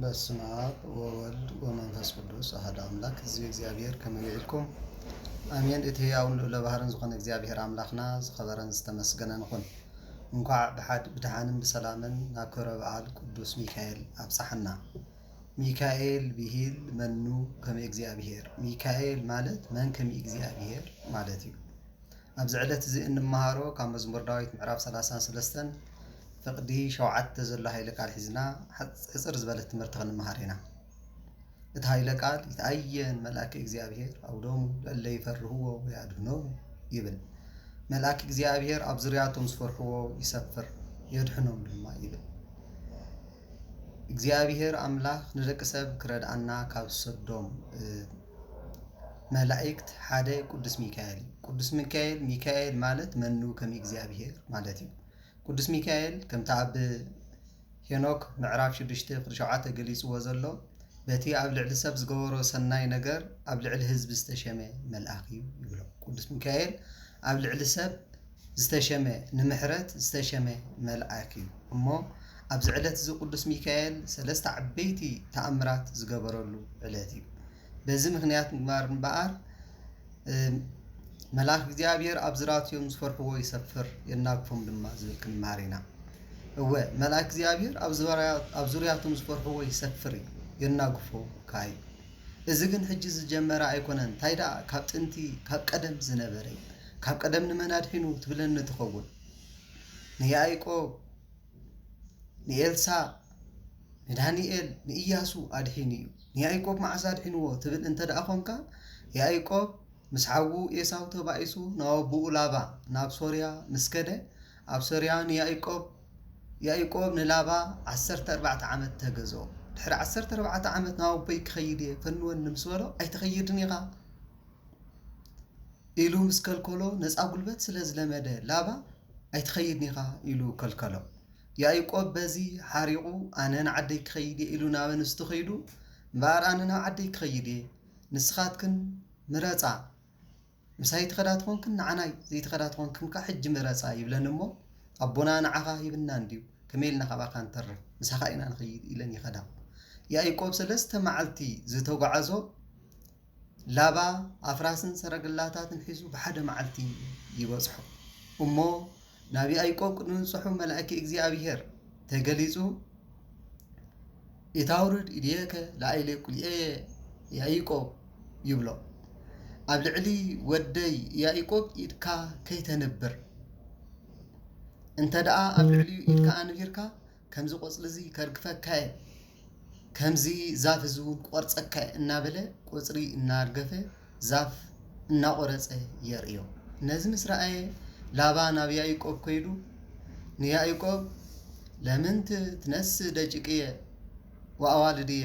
በስመ አብ ወወልድ ወመንፈስ ቅዱስ አሐዱ አምላክ ህዝቢ እግዚአብሔር ከመይ ኢልኩም አሜን። እቲ ሕያውን ልዑለ ባሕርን ዝኾነ እግዚአብሔር አምላኽና ዝኸበረን ዝተመስገነን ይኹን። እንኳዕ ብድሓንን ብሰላምን ናብ ክብረ በዓል ቅዱስ ሚካኤል አብፅሐና። ሚካኤል ብሂል መኑ ከመ እግዚአብሔር። ሚካኤል ማለት መን ከመ እግዚአብሔር ማለት እዩ። ኣብዚ ዕለት እዚ እንመሃሮ ካብ መዝሙር ዳዊት ምዕራፍ 33 ፍቅዲ 7 ዘሎ ሃይለ ቃል ሒዝና ሕፅር ዝበለት ትምህርቲ ክንመሃር ኢና። እቲ ሃይለ ቃል ይትአየን መልአከ እግዚአብሔር አውዶሙ ለእለ ይፈርህዎ ወያድኅኖሙ ይብል። መልአክ እግዚአብሔር ኣብ ዙርያቶም ዝፈርሕዎ ይሰፍር የድሕኖም ድማ ይብል። እግዚአብሔር አምላኽ ንደቂ ሰብ ክረድአና ካብ ዝሰዶም መላእክት ሓደ ቅዱስ ሚካኤል እዩ። ቅዱስ ሚካኤል ማለት መኑ ከመ እግዚአብሔር ማለት እዩ። ቅዱስ ሚካኤል ከምቲ ኣብ ሄኖክ ምዕራፍ 6:7 ገሊፅዎ ዘሎ በቲ ኣብ ልዕሊ ሰብ ዝገበሮ ሰናይ ነገር ኣብ ልዕሊ ህዝቢ ዝተሸመ መልአክ እዩ ይብሎ። ቅዱስ ሚካኤል ኣብ ልዕሊ ሰብ ዝተሸመ ንምሕረት ዝተሸመ መልአክ እዩ እሞ ኣብዚ ዕለት እዚ ቅዱስ ሚካኤል ሰለስተ ዓበይቲ ተኣምራት ዝገበረሉ ዕለት እዩ። በዚ ምክንያት ምግባር እምበኣር መልአክ እግዚአብሔር ኣብ ዙርያቶም ዝፈርሕዎ ይሰፍር የናግፎም ድማ ዝብል ክንመሃር ኢና። እወ መልአክ እግዚአብሔር ኣብ ዙርያቶም ዝፈርሕዎ ይሰፍር የናግፎ ካዩ። እዚ ግን ሕጂ ዝጀመረ ኣይኮነን። እንታይ ደኣ ካብ ጥንቲ ካብ ቀደም ዝነበረ እዩ። ካብ ቀደም ንመን ኣድሒኑ ትብለኒ ትኸውን? ንያዕቆብ፣ ንኤልሳዕ፣ ንዳንኤል፣ ንኢያሱ ኣድሒኑ እዩ። ንያዕቆብ መዓዝ ኣድሒንዎ ትብል እንተ ደኣ ኮንካ ያዕቆብ ምስ ሓዉ ኤሳው ተባኢሱ ናብ ኣቦኡ ላባ ናብ ሶርያ ምስ ከደ ኣብ ሶርያ ያዕቆብ ንላባ 14 ዓመት ተገዝኦ። ድሕሪ 14 ዓመት ናብ ኣቦይ ክኸይድ እየ ፈንወኒ ምስ በሎ ኣይትኸይድን ኢኻ ኢሉ ምስ ከልከሎ ነፃ ጉልበት ስለ ዝለመደ ላባ ኣይትኸይድን ኢኻ ኢሉ ከልከሎ። ያዕቆብ በዚ ሓሪቑ ኣነ ንዓደይ ክኸይድ እየ ኢሉ ናብ ኣንስቱ ኸይዱ እምበኣር ኣነ ናብ ዓደይ ክኸይድ እየ ንስኻትክን ምረፃ ምሳይ ትኸዳት ኮንክን ንዓናይ ዘይትኸዳት ኮንክን ካ ሕጂ ምረፃ ይብለን እሞ ኣቦና ንዓኻ ይብና እንድዩ ከመይ ኢልና ካባኻ ንተርፍ ምሳኻ ኢና ንኸይድ ኢለን ይኸዳ። ያዕቆብ 3 መዓልቲ ዝተጓዓዞ ላባ ኣፍራስን ሰረገላታትን ሒዙ ብሓደ መዓልቲ ይበፅሖ እሞ ናብ ያዕቆብ ቅድሚ ምብፅሑ መልአከ እግዚአብሔር ተገሊፁ ኢታውርድ ኢድየከ ላዕለ ቁልኤየ ያዕቆብ ይብሎ። ኣብ ልዕሊ ወደይ ያዕቆብ ኢድካ ከይተንብር እንተ ደኣ ኣብ ልዕሊኡ ኢድካ ኣንቢርካ ከምዚ ቆፅሊ እዚ ከርግፈካ እየ ከምዚ ዛፍ እዚ እውን ክቆርፀካ እየ እናበለ ቆፅሪ እናርገፈ ዛፍ እናቆረፀ የርእዮ። ነዚ ምስ ረኣየ ላባ ናብ ያዕቆብ ከይዱ ንያዕቆብ ለምንቲ ትነስእ ደቂቅየ ወኣዋልድየ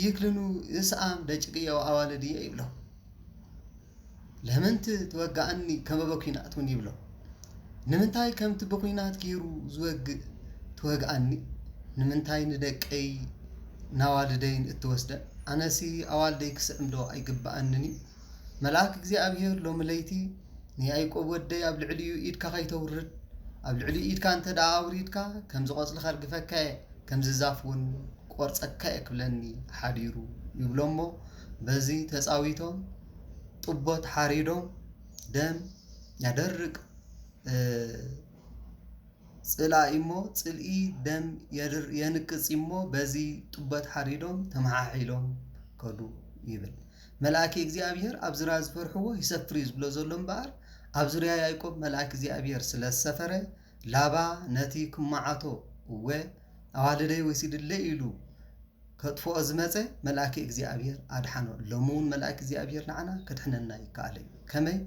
ይክልኑ ይስኣም ደቂቅየ ወኣዋልድየ ይብሎ። ለምንቲ ትወግኣኒ ከመ በኲናት እውን ይብሎ። ንምንታይ ከምቲ በኲናት ገይሩ ዝወግእ ትወግኣኒ? ንምንታይ ንደቀይ ናዋልደይን እትወስደ? ኣነሲ ኣዋልደይ ክስዕምዶ ኣይግባኣንን እዩ። መልአክ እግዚአብሔር ሎሚ ለይቲ ንያዕቆብ ወደይ ኣብ ልዕሊኡ ኢድካ ከይተውርድ ኣብ ልዕሊኡ ኢድካ እንተ ደኣ ኣውሪድካ ከምዚ ቆፅሊ ከርግፈካ እየ ከምዚ ዛፍ እውን ቆርፀካ እየ ክብለኒ ሓዲሩ ይብሎ እሞ በዚ ተፃዊቶም ጥቦት ሓሪዶም ደም ያደርቅ ፅላኢ እሞ ፅልኢ ደም የንቅፅ እሞ በዚ ጥቦት ሓሪዶም ተመሓሒሎም ከዱ ይብል። መልአከ እግዚአብሔር ኣብ ዙርያ ዝፈርሕዎ ይሰፍር እዩ ዝብሎ ዘሎ እምበኣር ኣብ ዙርያ ያዕቆብ መልአክ እግዚአብሔር ስለ ዝሰፈረ ላባ ነቲ ክማዓቶ እወ ኣዋልደይ ወሲድለ ኢሉ ከጥፍኦ ዝመፀ መልአከ እግዚአብሔር ኣድሓኖ። ሎሚ እውን መልአክ እግዚአብሔር ንዓና ከድሕነና ይከኣል እዩ። ከመይ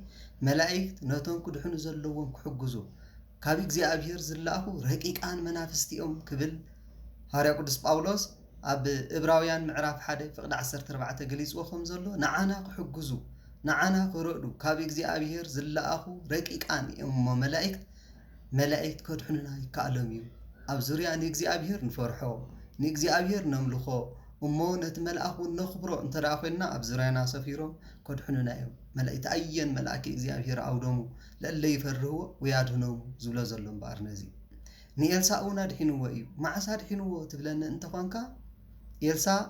መላእክት ነቶም ክድሕኑ ዘለዎም ክሕግዙ ካብ እግዚአብሔር ዝለኣኹ ረቂቃን መናፍስቲ እዮም ክብል ሃዋርያ ቅዱስ ጳውሎስ ኣብ ዕብራውያን ምዕራፍ 1 ፍቅዲ 14 ገሊፅዎ ከም ዘሎ ንዓና ክሕግዙ ንዓና ክረዱ ካብ እግዚአብሔር ዝለኣኹ ረቂቃን እዮም እሞ መላእክት ከድሕኑና ይከኣሎም እዩ። ኣብ ዙርያ ንእግዚአብሔር ንፈርሖ ንእግዚአብሔር ነምልኾ እሞ ነቲ መልአክ እውን ነኽብሮ እንተ ደኣ ኮይንና ኣብ ዙርያና ሰፊሮም ከድሕኑና እዮም። ይትአየን መልአከ እግዚአብሔር አውዶሙ ለእለ ይፈርህዎ ወያድኅኖሙ ዝብሎ ዘሎ እምበኣር ነዚ ንኤልሳዕ እውን ኣድሒንዎ እዩ ማዓሳ ኣድሒንዎ ትብለኒ እንተኾንካ ኤልሳዕ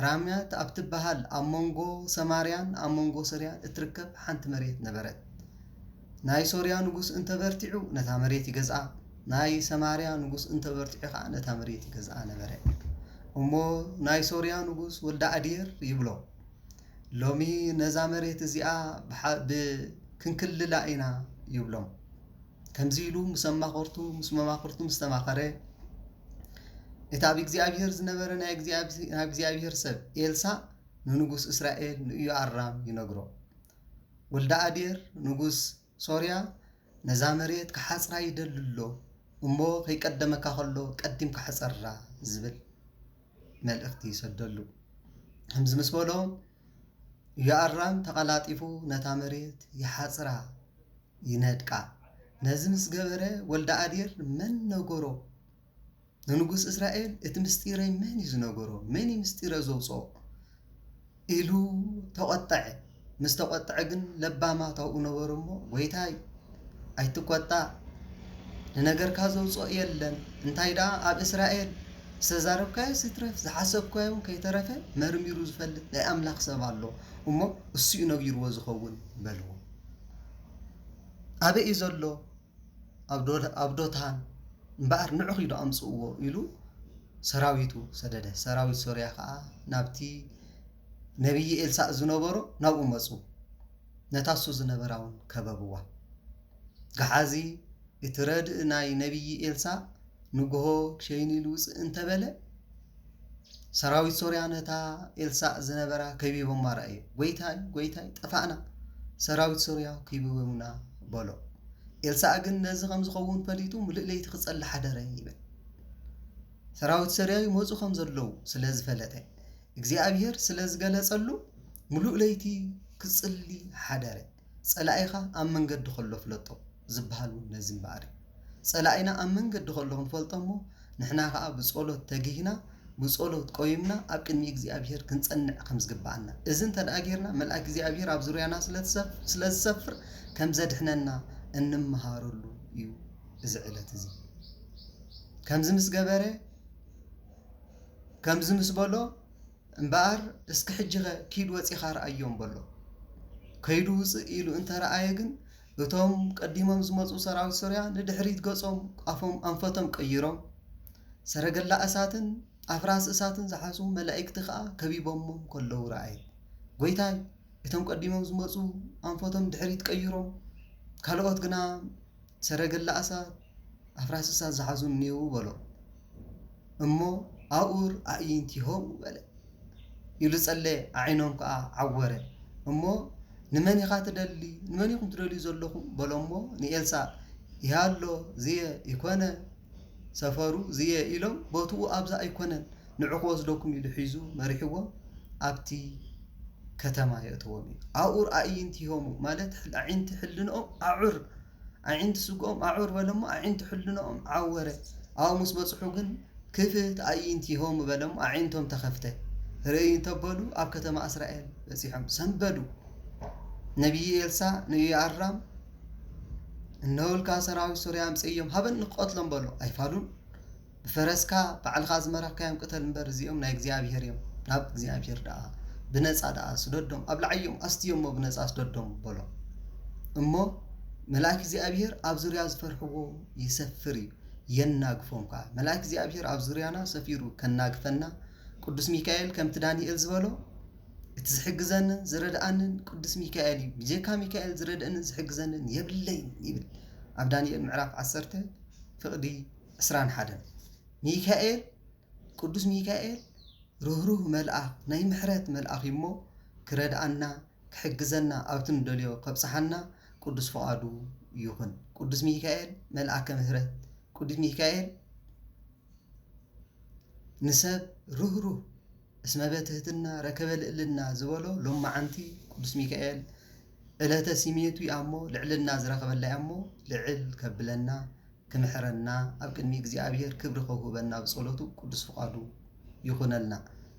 ራምያት ኣብ ትበሃል ኣብ መንጎ ሰማርያን ኣብ መንጎ ሶርያን እትርከብ ሓንቲ መሬት ነበረት ናይ ሶርያ ንጉስ እንተበርቲዑ ነታ መሬት ይገዝኣ ናይ ሰማርያ ንጉስ እንተበርቲዑ ከዓ ነታ መሬት ይገዝኣ ነበረ እሞ ናይ ሶርያ ንጉስ ወልዳ ኣዴር ይብሎ ሎሚ ነዛ መሬት እዚኣ ብክንክልላ ኢና ይብሎም ከምዚ ኢሉ ምስ መማኽርቱ ምስ ተማኸረ እቲ ኣብ እግዚኣብሔር ዝነበረ ናይ እግዚኣብሔር ሰብ ኤልሳዕ ንንጉስ እስራኤል ንኢዮአራም ይነግሮ ወልዳ ኣዴር ንጉስ ሶርያ ነዛ መሬት ክሓፅራ ይደልሎ እሞ ከይቀደመካ ከሎ ቀዲም ካሕፀራ ዝብል መልእኽቲ ይሰደሉ ከምዚ ምስ በሎ ኢዮአራም ተቐላጢፉ ነታ መሬት ይሓፅራ ይነድቃ ነዚ ምስ ገበረ ወልዳ ኣዴር መን ነገሮ ንንጉስ እስራኤል እቲ ምስጢረይ መን እዩ ዝነገሮ መን እዩ ምስጢረ ዘውፅኦ ኢሉ ተቆጠዐ ምስ ተቆጠዐ ግን ለባማ ታውኡ ነበሩ እሞ ጎይታይ ኣይትቆጣ ንነገርካ ዘውፅኦ የለን እንታይ ደኣ ኣብ እስራኤል ዝተዛረብካዮ ሲትረፍ ዝሓሰብካዮ ከይተረፈ መርሚሩ ዝፈልጥ ናይ ኣምላኽ ሰብ ኣሎ እሞ እሱ እዩ ነጊርዎ ዝኸውን በልዎ ኣበይ እዩ ዘሎ ኣብ ዶታን እምበኣር ንዑ ኺዱ ኣምፅእዎ ኢሉ ሰራዊቱ ሰደደ ሰራዊት ሶርያ ከዓ ናብቲ ነቢይ ኤልሳዕ ዝነበሮ ናብኡ መፁ ነታሱ ዝነበራ እውን ከበብዋ ገሓዚ እቲ ረድእ ናይ ነቢይ ኤልሳዕ ንግሆ ክሸይኒ ልውፅእ እንተበለ ሰራዊት ሶርያ ነታ ኤልሳዕ ዝነበራ ከቢቦማ ረአየ ጎይታይ ጠፋእና ሰራዊት ሶርያ ከቢቦምና በሎ ኤልሳዕ ግን ነዚ ከም ዝኸውን ፈሊጡ ሙሉእ ለይቲ ክፀሊ ሓደረ ይብል ሰራዊት ሶርያ ይመፁ ከም ዘለዉ ስለ ዝፈለጠ እግዚኣብሔር ስለ ዝገለፀሉ ሙሉእ ለይቲ ክፅሊ ሓደረ ፀላኢኻ ኣብ መንገዲ ከሎ ፍለጦ ዝበሃል ነዚ እምበኣር ፀላኢና ኣብ መንገዲ ከሎ ክንፈልጦ እሞ ንሕና ከዓ ብፀሎት ተጊህና ብፀሎት ቆይምና ኣብ ቅድሚ እግዚኣብሔር ክንፀንዕ ከም ዝግባአና እዚ እንተደኣ ጌርና መልኣክ እግዚኣብሔር ኣብ ዙርያና ስለ ዝሰፍር ከም ዘድሕነና እንመሃረሉ እዩ እዚ ዕለት እዚ ከምዚ ምስ ገበረ ከምዚ ምስ በሎ እምበኣር እስኪ ሕጂኸ ኪድ ወፂኻ ረኣዮም በሎ ከይዱ ውፅእ ኢሉ እንተረኣየ ግን እቶም ቀዲሞም ዝመፁ ሰራዊት ሶርያ ንድሕሪት ገጾም ኣፎም ኣንፈቶም ቀይሮም ሰረገላ እሳትን ኣፍራስ እሳትን ዝሓዙ መላእክቲ ከዓ ከቢቦሞም ከለዉ ረኣየ ጎይታይ እቶም ቀዲሞም ዝመፁ ኣንፈቶም ድሕሪት ቀይሮም ካልኦት ግና ሰረገላ እሳት ኣፍራስ እሳት ዝሓዙ እኒአው በሎ እሞ ኣኡር ኣእይንቲሆም በለ ኢሉ ጸለየ ኣዒኖም ከዓ ዓወረ እሞ ንመን ኢኻ ትደሊ ንመን ኢኹም ትደልዩ ዘለኹም በሎ እሞ ንኤልሳዕ ይሃሎ ዝየ ይኮነ ሰፈሩ ዝየ ኢሎም ቦትኡ ኣብዛ ኣይኮነን ንዑ ክወስደኩም ኢሉ ሒዙ መሪሕዎም ኣብቲ ከተማ የእትዎም እዩ ኣኡር ኣእይንቲሆሙ ማለት ኣዒንቲ ሕልንኦም ኣዑር ኣዒንቲ ስግኦም ኣዑር በለሞ ኣዒንቲ ሕልንኦም ዓወረ ኣብ ምስ በፅሑ ግን ክፍት ኣእይንቲሆሙ በለሞ ኣዒንቶም ተኸፍተ ርእይ እንተበሉ ኣብ ከተማ እስራኤል በፂሖም ሰንበዱ ነቢይ ኤልሳዕ ንኢዮአራም እነውልካ ሰራዊት ሶርያ ኣምፅኦም ሃበን ንቆትሎም በሎ ኣይፋሉን ብፈረስካ ባዕልካ ዝመራካዮም ቅተል እምበር እዚኦም ናይ እግዚኣብሔር እዮም ናብ እግዚኣብሔር ደኣ ብነፃ ደኣ ስደዶም ኣብ ላዕዮም ኣስትዮሞ ብነፃ ስደዶም በሎ እሞ መልኣክ እግዚኣብሔር ኣብ ዙርያ ዝፈርሕዎ ይሰፍር እዩ የናግፎም ከዓ መልኣክ እግዚኣብሔር ኣብ ዙርያና ሰፊሩ ከናግፈና ቅዱስ ሚካኤል ከምቲ ዳንኤል ዝበሎ እቲ ዝሕግዘንን ዝረድኣንን ቅዱስ ሚካኤል እዩ ብጀካ ሚካኤል ዝረድአንን ዝሕግዘንን የብለይን ይብል ኣብ ዳንኤል ምዕራፍ 10 ፍቕዲ 21 ሚካኤል ቅዱስ ሚካኤል ርህሩህ መልኣኽ ናይ ምሕረት መልኣኽ እሞ ክረድኣና ክሕግዘና ኣብቲ ንደልዮ ከብፅሓና ቅዱስ ፈቃዱ ይኹን ቅዱስ ሚካኤል መልኣከ ምሕረት ቅዱስ ሚካኤል ንሰብ ርህሩህ እስመ በትህትና ረከበ ልዕልና ዝበሎ ሎማዓንቲ ቅዱስ ሚካኤል ዕለተ ሲሜቱ እሞ ልዕልና ዝረኸበላ እሞ ልዕል ከብለና ክምሕረና ኣብ ቅድሚ እግዚኣብሔር ክብሪ ከውህበና ብጸሎቱ ቅዱስ ፈቃዱ ይኹነልና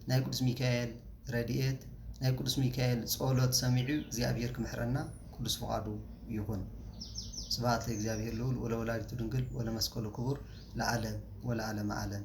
ናይ ቅዱስ ሚካኤል ረድኤት ናይ ቅዱስ ሚካኤል ጸሎት ሰሚዑ እግዚአብሔር ክምሕረና ቅዱስ ፈቃዱ ይኹን ስብሐት ለእግዚአብሔር ልዑል ወለወላዲቱ ድንግል ወለመስቀሉ ክቡር ለዓለም ወለዓለመ ዓለም